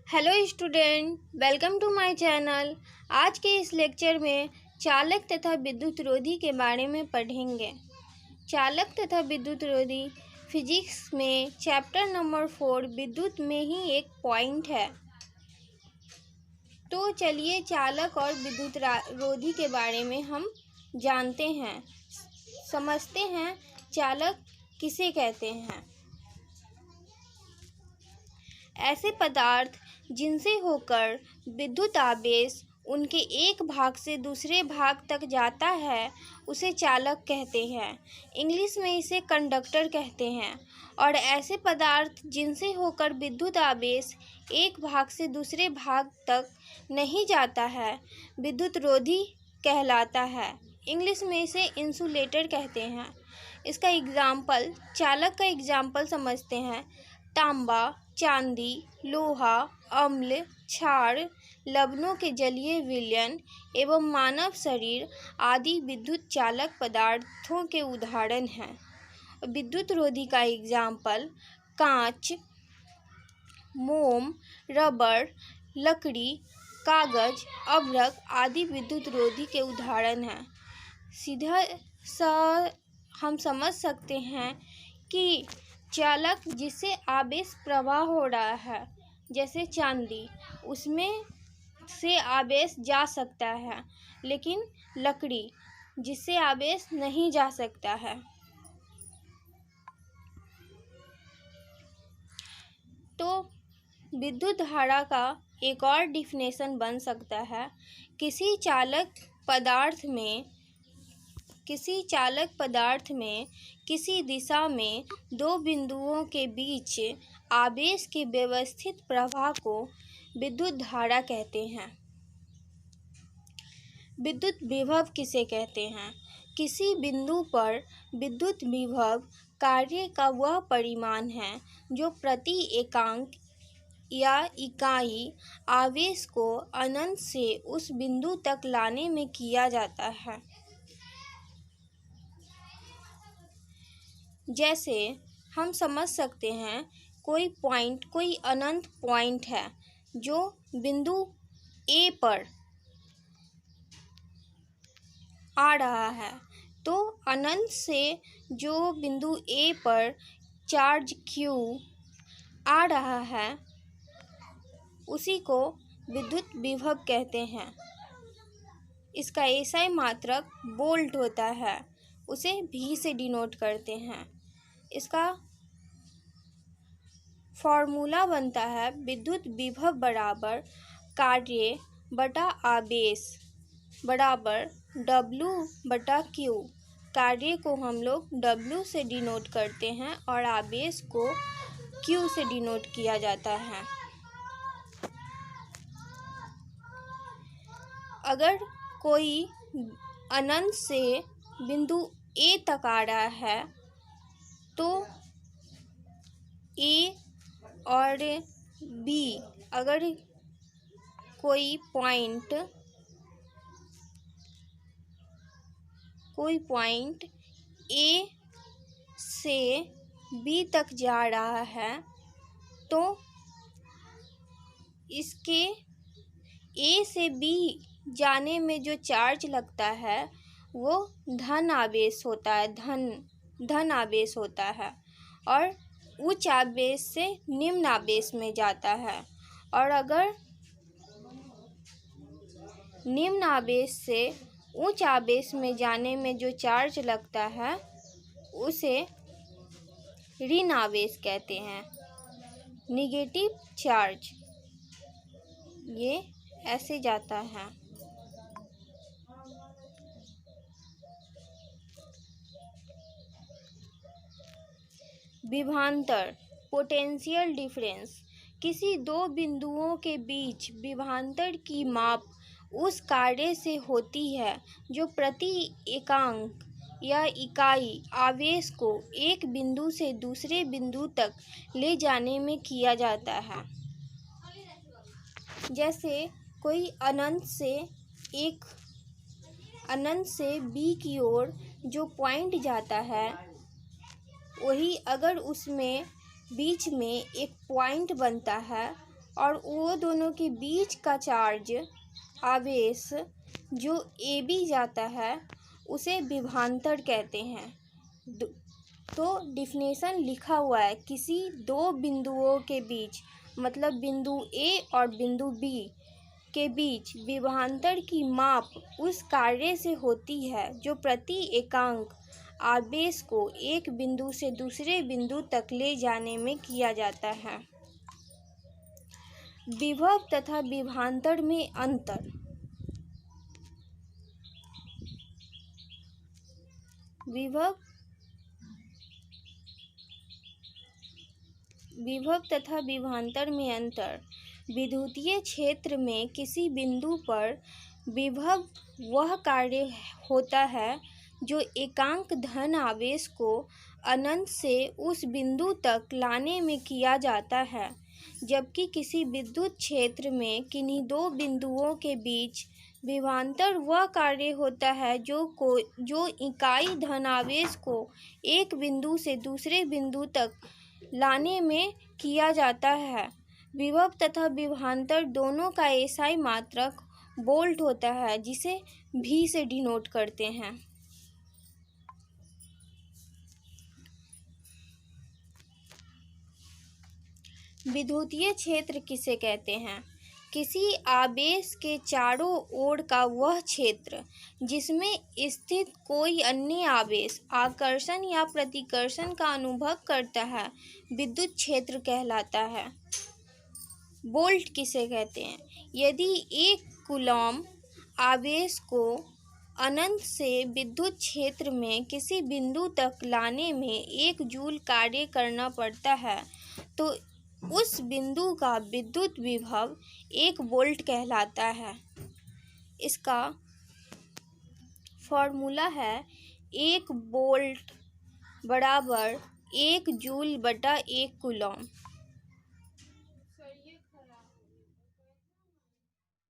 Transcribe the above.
Hello student, welcome to my channel. आज के इस लेक्चर में चालक तथा विद्युत रोधी के बारे में पढ़ेंगे। चालक तथा विद्युत रोधी फिजिक्स में चैप्टर नंबर 4 विद्युत में ही एक पॉइंट है। तो चलिए चालक और विद्युत रोधी के बारे में हम जानते हैं, समझते हैं चालक किसे कहते हैं। ऐसे पदार्थ जिनसे होकर विद्युत आवेश उनके एक भाग से दूसरे भाग तक जाता है उसे चालक कहते हैं। इंग्लिश में इसे कंडक्टर कहते हैं। और ऐसे पदार्थ जिनसे होकर विद्युत आवेश एक भाग से दूसरे भाग तक नहीं जाता है विद्युत रोधी कहलाता है। इंग्लिश में इसे इंसुलेटर कहते हैं। इसका एग्जाम्पल, चालक का एग्जाम्पल समझते हैं। तांबा, चांदी, लोहा, अम्ल, क्षार, लवणों के जलीय विलयन एवं मानव शरीर आदि विद्युत चालक पदार्थों के उदाहरण हैं। विद्युत रोधी का एग्जाम्पल कांच, मोम, रबर, लकड़ी, कागज, अभ्रक आदि विद्युत रोधी के उदाहरण हैं। सीधा सा हम समझ सकते हैं कि चालक जिससे आवेश प्रवाह हो रहा है, जैसे चांदी, उसमें से आवेश जा सकता है, लेकिन लकड़ी जिससे आवेश नहीं जा सकता है। तो विद्युत धारा का एक और डिफिनेशन बन सकता है, किसी चालक पदार्थ में किसी दिशा में दो बिंदुओं के बीच आवेश के व्यवस्थित प्रवाह को विद्युत धारा कहते हैं। विद्युत विभव किसे कहते हैं? किसी बिंदु पर विद्युत विभव कार्य का वह परिमाण है जो प्रति एकांक या इकाई आवेश को अनंत से उस बिंदु तक लाने में किया जाता है। जैसे हम समझ सकते हैं, कोई अनंत पॉइंट है जो बिंदु ए पर आ रहा है, तो अनंत से जो बिंदु ए पर चार्ज Q आ रहा है उसी को विद्युत विभव कहते हैं। इसका एसआई मात्रक वोल्ट होता है, उसे V से डिनोट करते हैं। इसका फॉर्मूला बनता है विद्युत विभव बराबर कार्य बटा आवेश बराबर W बटा Q। कार्य को हम लोग W से डिनोट करते हैं और आवेश को Q से डिनोट किया जाता है। अगर कोई अनंत से बिंदु A तक आ रहा है तो A और B, अगर कोई पॉइंट A से B तक जा रहा है तो इसके A से B जाने में जो चार्ज लगता है वो धन आवेश होता है और उच्च आवेश से निम्न आवेश में जाता है। और अगर निम्न आवेश से उच्च आवेश में जाने में जो चार्ज लगता है उसे ऋण आवेश कहते हैं, निगेटिव चार्ज। ये ऐसे जाता है। विभवांतर, पोटेंशियल डिफरेंस, किसी दो बिंदुओं के बीच विभवांतर की माप उस कार्य से होती है जो प्रति एकांक या इकाई आवेश को एक बिंदु से दूसरे बिंदु तक ले जाने में किया जाता है। जैसे कोई अनंत से B की ओर जो पॉइंट जाता है, वही अगर उसमें बीच में एक पॉइंट बनता है और वो दोनों के बीच का चार्ज आवेश जो AB जाता है उसे विभवांतर कहते हैं। तो डिफिनेशन लिखा हुआ है, किसी दो बिंदुओं के बीच मतलब बिंदु A और बिंदु B के बीच विभवांतर की माप उस कार्य से होती है जो प्रति एकांक आवेश को एक बिंदु से दूसरे बिंदु तक ले जाने में किया जाता है। विभव तथा विभवांतर में अंतर। विभव तथा विभवांतर में अंतर। विद्युतीय क्षेत्र में किसी बिंदु पर विभव वह कार्य होता है जो एकांक धन आवेश को अनंत से उस बिंदु तक लाने में किया जाता है, जबकि किसी विद्युत क्षेत्र में किन्हीं दो बिंदुओं के बीच विभवांतर वह कार्य होता है जो इकाई धनावेश को एक बिंदु से दूसरे बिंदु तक लाने में किया जाता है। विभव तथा विभवांतर दोनों का एसआई मात्रक वोल्ट होता है, जिसे V से डिनोट करते हैं। विद्युतीय क्षेत्र किसे कहते हैं? किसी आवेश के चारों ओर का वह क्षेत्र जिसमें स्थित कोई अन्य आवेश आकर्षण या प्रतिकर्षण का अनुभव करता है, विद्युत क्षेत्र कहलाता है। वोल्ट किसे कहते हैं? यदि 1 कूलॉम आवेश को अनंत से विद्युत क्षेत्र में किसी बिंदु तक लाने में 1 जूल कार्य करना पड़ता है, तो उस बिंदु का विद्युत विभव 1 वोल्ट कहलाता है। इसका फॉर्मूला है 1 वोल्ट बराबर 1 जूल बटा 1 कूलॉम।